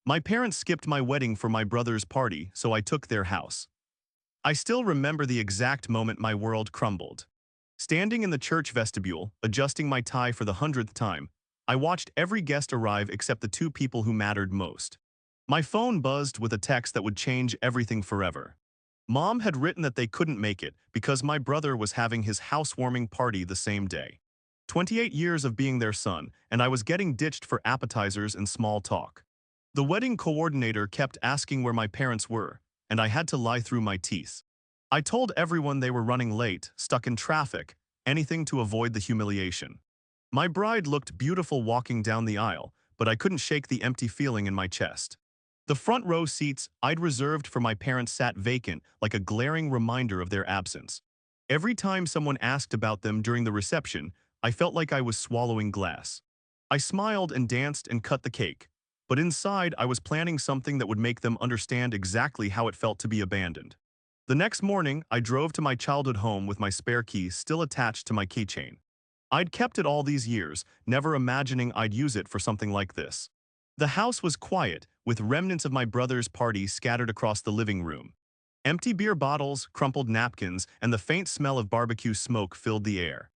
My parents skipped my wedding for my brother's party, so I took their house. I still remember the exact moment my world crumbled. Standing in the church vestibule, adjusting my tie for the 100th time, I watched every guest arrive except the two people who mattered most. My phone buzzed with a text that would change everything forever. Mom had written that they couldn't make it because my brother was having his housewarming party the same day. 28 years of being their son, and I was getting ditched for appetizers and small talk. The wedding coordinator kept asking where my parents were, and I had to lie through my teeth. I told everyone they were running late, stuck in traffic, anything to avoid the humiliation. My bride looked beautiful walking down the aisle, but I couldn't shake the empty feeling in my chest. The front row seats I'd reserved for my parents sat vacant, like a glaring reminder of their absence. Every time someone asked about them during the reception, I felt like I was swallowing glass. I smiled and danced and cut the cake, but inside I was planning something that would make them understand exactly how it felt to be abandoned. The next morning, I drove to my childhood home with my spare key still attached to my keychain. I'd kept it all these years, never imagining I'd use it for something like this. The house was quiet, with remnants of my brother's party scattered across the living room. Empty beer bottles, crumpled napkins, and the faint smell of barbecue smoke filled the air.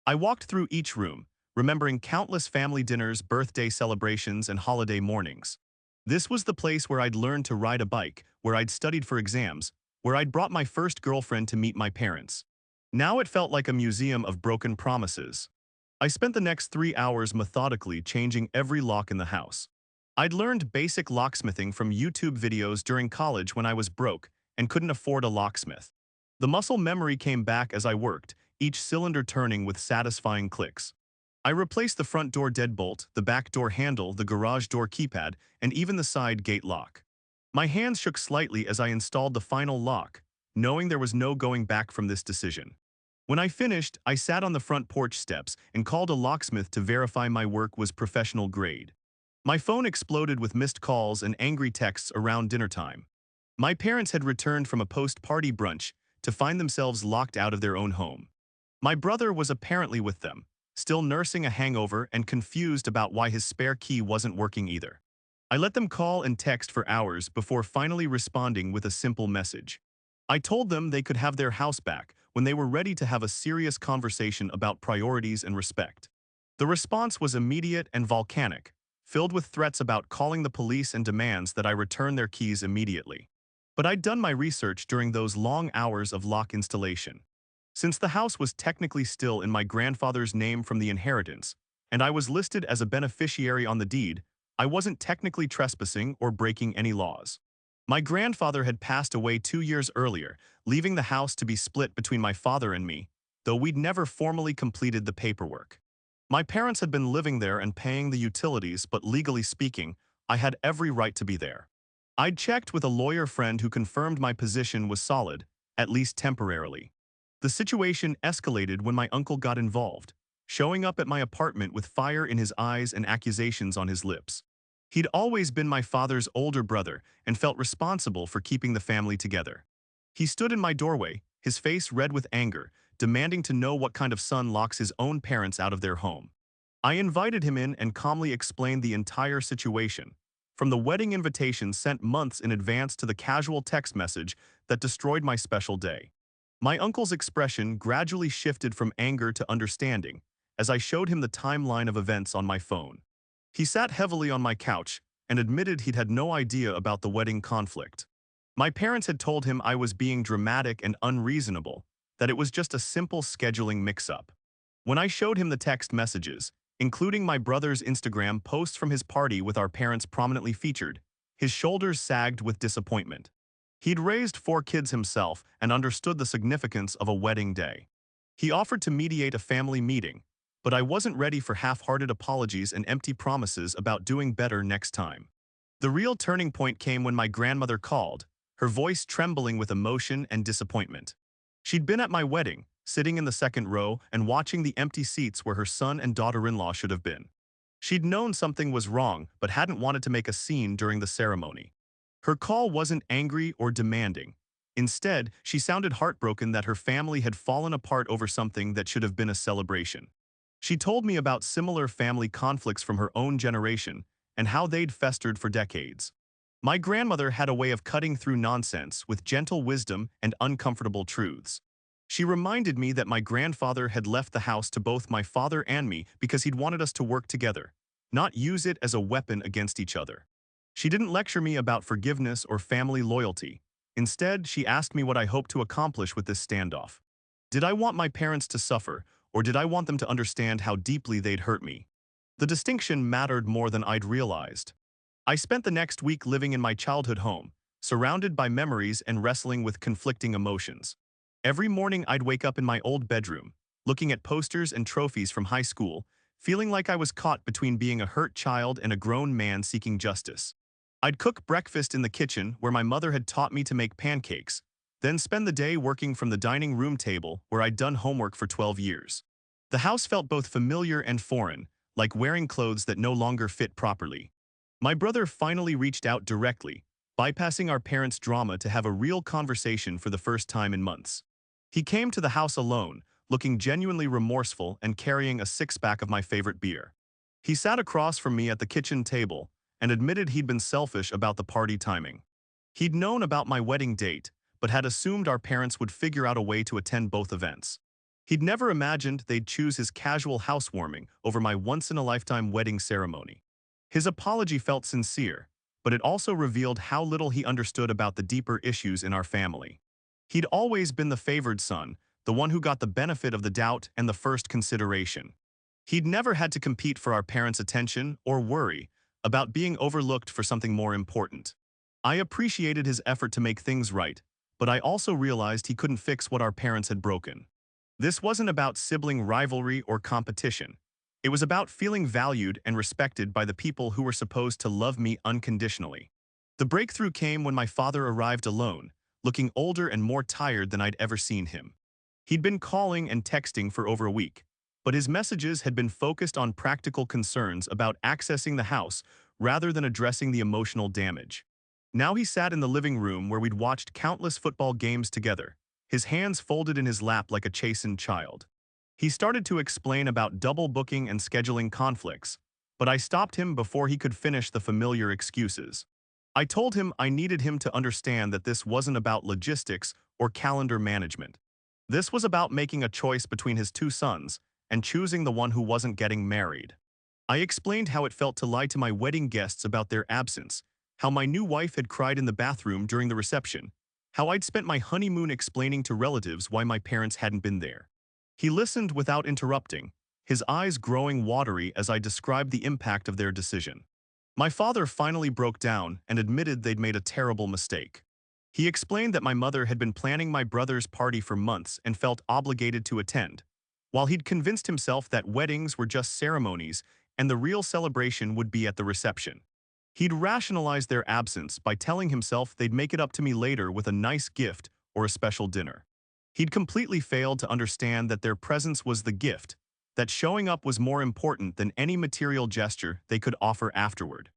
I walked through each room, remembering countless family dinners, birthday celebrations, and holiday mornings. This was the place where I'd learned to ride a bike, where I'd studied for exams, where I'd brought my first girlfriend to meet my parents. Now it felt like a museum of broken promises. I spent the next 3 hours methodically changing every lock in the house. I'd learned basic locksmithing from YouTube videos during college when I was broke and couldn't afford a locksmith. The muscle memory came back as I worked, each cylinder turning with satisfying clicks. I replaced the front door deadbolt, the back door handle, the garage door keypad, and even the side gate lock. My hands shook slightly as I installed the final lock, knowing there was no going back from this decision. When I finished, I sat on the front porch steps and called a locksmith to verify my work was professional grade. My phone exploded with missed calls and angry texts around dinner time. My parents had returned from a post-party brunch to find themselves locked out of their own home. My brother was apparently with them, still nursing a hangover and confused about why his spare key wasn't working either. I let them call and text for hours before finally responding with a simple message. I told them they could have their house back when they were ready to have a serious conversation about priorities and respect. The response was immediate and volcanic, filled with threats about calling the police and demands that I return their keys immediately. But I'd done my research during those long hours of lock installation. Since the house was technically still in my grandfather's name from the inheritance, and I was listed as a beneficiary on the deed, I wasn't technically trespassing or breaking any laws. My grandfather had passed away 2 years earlier, leaving the house to be split between my father and me, though we'd never formally completed the paperwork. My parents had been living there and paying the utilities, but legally speaking, I had every right to be there. I'd checked with a lawyer friend who confirmed my position was solid, at least temporarily. The situation escalated when my uncle got involved, showing up at my apartment with fire in his eyes and accusations on his lips. He'd always been my father's older brother and felt responsible for keeping the family together. He stood in my doorway, his face red with anger, demanding to know what kind of son locks his own parents out of their home. I invited him in and calmly explained the entire situation, from the wedding invitation sent months in advance to the casual text message that destroyed my special day. My uncle's expression gradually shifted from anger to understanding as I showed him the timeline of events on my phone. He sat heavily on my couch and admitted he'd had no idea about the wedding conflict. My parents had told him I was being dramatic and unreasonable, that it was just a simple scheduling mix-up. When I showed him the text messages, including my brother's Instagram posts from his party with our parents prominently featured, his shoulders sagged with disappointment. He'd raised 4 kids himself and understood the significance of a wedding day. He offered to mediate a family meeting, but I wasn't ready for half-hearted apologies and empty promises about doing better next time. The real turning point came when my grandmother called, her voice trembling with emotion and disappointment. She'd been at my wedding, sitting in the second row and watching the empty seats where her son and daughter-in-law should have been. She'd known something was wrong but hadn't wanted to make a scene during the ceremony. Her call wasn't angry or demanding. Instead, she sounded heartbroken that her family had fallen apart over something that should have been a celebration. She told me about similar family conflicts from her own generation and how they'd festered for decades. My grandmother had a way of cutting through nonsense with gentle wisdom and uncomfortable truths. She reminded me that my grandfather had left the house to both my father and me because he'd wanted us to work together, not use it as a weapon against each other. She didn't lecture me about forgiveness or family loyalty. Instead, she asked me what I hoped to accomplish with this standoff. Did I want my parents to suffer, or did I want them to understand how deeply they'd hurt me? The distinction mattered more than I'd realized. I spent the next week living in my childhood home, surrounded by memories and wrestling with conflicting emotions. Every morning I'd wake up in my old bedroom, looking at posters and trophies from high school, feeling like I was caught between being a hurt child and a grown man seeking justice. I'd cook breakfast in the kitchen where my mother had taught me to make pancakes, then spend the day working from the dining room table where I'd done homework for 12 years. The house felt both familiar and foreign, like wearing clothes that no longer fit properly. My brother finally reached out directly, bypassing our parents' drama to have a real conversation for the first time in months. He came to the house alone, looking genuinely remorseful and carrying a six-pack of my favorite beer. He sat across from me at the kitchen table and admitted he'd been selfish about the party timing. He'd known about my wedding date, but had assumed our parents would figure out a way to attend both events. He'd never imagined they'd choose his casual housewarming over my once-in-a-lifetime wedding ceremony. His apology felt sincere, but it also revealed how little he understood about the deeper issues in our family. He'd always been the favored son, the one who got the benefit of the doubt and the first consideration. He'd never had to compete for our parents' attention or worry about being overlooked for something more important. I appreciated his effort to make things right, but I also realized he couldn't fix what our parents had broken. This wasn't about sibling rivalry or competition. It was about feeling valued and respected by the people who were supposed to love me unconditionally. The breakthrough came when my father arrived alone, looking older and more tired than I'd ever seen him. He'd been calling and texting for over a week, but his messages had been focused on practical concerns about accessing the house rather than addressing the emotional damage. Now he sat in the living room where we'd watched countless football games together, his hands folded in his lap like a chastened child. He started to explain about double booking and scheduling conflicts, but I stopped him before he could finish the familiar excuses. I told him I needed him to understand that this wasn't about logistics or calendar management. This was about making a choice between his two sons and choosing the one who wasn't getting married. I explained how it felt to lie to my wedding guests about their absence, how my new wife had cried in the bathroom during the reception, how I'd spent my honeymoon explaining to relatives why my parents hadn't been there. He listened without interrupting, his eyes growing watery as I described the impact of their decision. My father finally broke down and admitted they'd made a terrible mistake. He explained that my mother had been planning my brother's party for months and felt obligated to attend, while he'd convinced himself that weddings were just ceremonies and the real celebration would be at the reception. He'd rationalized their absence by telling himself they'd make it up to me later with a nice gift or a special dinner. He'd completely failed to understand that their presence was the gift, that showing up was more important than any material gesture they could offer afterward.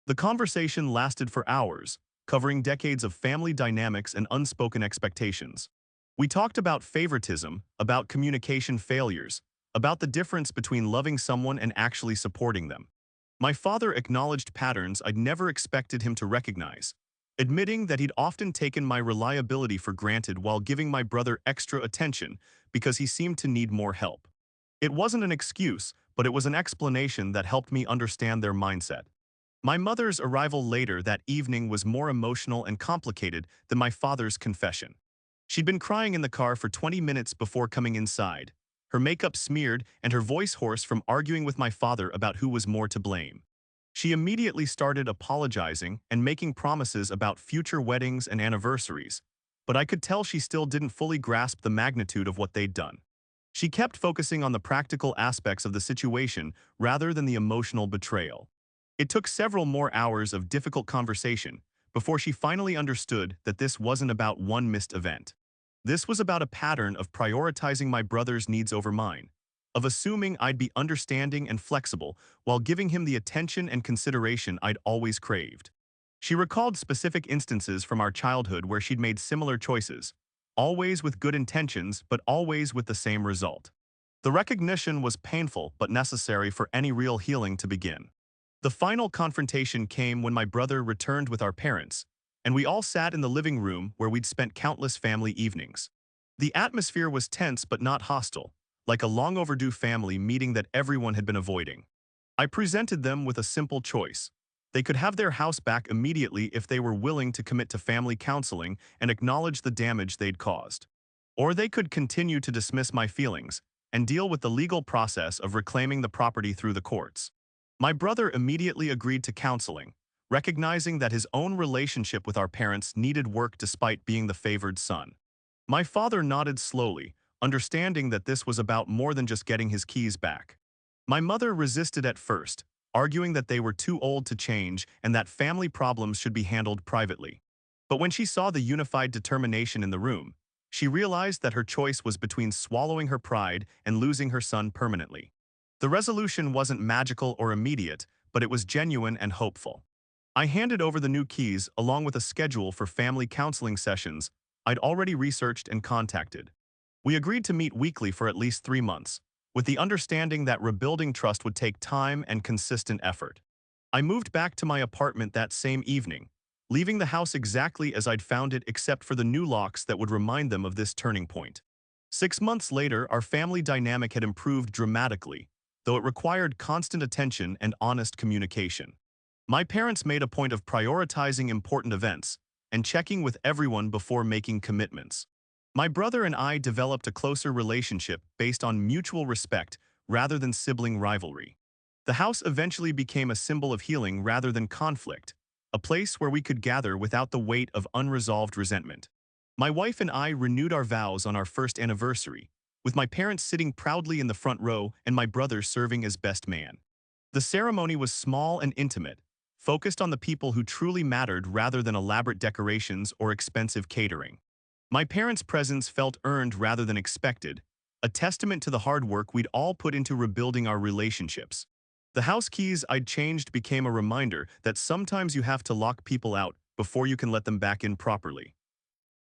The conversation lasted for hours, covering decades of family dynamics and unspoken expectations. We talked about favoritism, about communication failures, about the difference between loving someone and actually supporting them. My father acknowledged patterns I'd never expected him to recognize, admitting that he'd often taken my reliability for granted while giving my brother extra attention because he seemed to need more help. It wasn't an excuse, but it was an explanation that helped me understand their mindset. My mother's arrival later that evening was more emotional and complicated than my father's confession. She'd been crying in the car for 20 minutes before coming inside, her makeup smeared and her voice hoarse from arguing with my father about who was more to blame. She immediately started apologizing and making promises about future weddings and anniversaries, but I could tell she still didn't fully grasp the magnitude of what they'd done. She kept focusing on the practical aspects of the situation rather than the emotional betrayal. It took several more hours of difficult conversation before she finally understood that this wasn't about one missed event. This was about a pattern of prioritizing my brother's needs over mine, of assuming I'd be understanding and flexible while giving him the attention and consideration I'd always craved. She recalled specific instances from our childhood where she'd made similar choices, always with good intentions but always with the same result. The recognition was painful but necessary for any real healing to begin. The final confrontation came when my brother returned with our parents, and we all sat in the living room where we'd spent countless family evenings. The atmosphere was tense but not hostile, like a long overdue family meeting that everyone had been avoiding. I presented them with a simple choice. They could have their house back immediately if they were willing to commit to family counseling and acknowledge the damage they'd caused. Or they could continue to dismiss my feelings and deal with the legal process of reclaiming the property through the courts. My brother immediately agreed to counseling, recognizing that his own relationship with our parents needed work despite being the favored son. My father nodded slowly, understanding that this was about more than just getting his keys back. My mother resisted at first, arguing that they were too old to change and that family problems should be handled privately. But when she saw the unified determination in the room, she realized that her choice was between swallowing her pride and losing her son permanently. The resolution wasn't magical or immediate, but it was genuine and hopeful. I handed over the new keys along with a schedule for family counseling sessions I'd already researched and contacted. We agreed to meet weekly for at least 3 months, with the understanding that rebuilding trust would take time and consistent effort. I moved back to my apartment that same evening, leaving the house exactly as I'd found it except for the new locks that would remind them of this turning point. 6 months later, our family dynamic had improved dramatically, though it required constant attention and honest communication. My parents made a point of prioritizing important events and checking with everyone before making commitments. My brother and I developed a closer relationship based on mutual respect rather than sibling rivalry. The house eventually became a symbol of healing rather than conflict, a place where we could gather without the weight of unresolved resentment. My wife and I renewed our vows on our first anniversary, with my parents sitting proudly in the front row and my brother serving as best man. The ceremony was small and intimate, focused on the people who truly mattered rather than elaborate decorations or expensive catering. My parents' presence felt earned rather than expected, a testament to the hard work we'd all put into rebuilding our relationships. The house keys I'd changed became a reminder that sometimes you have to lock people out before you can let them back in properly.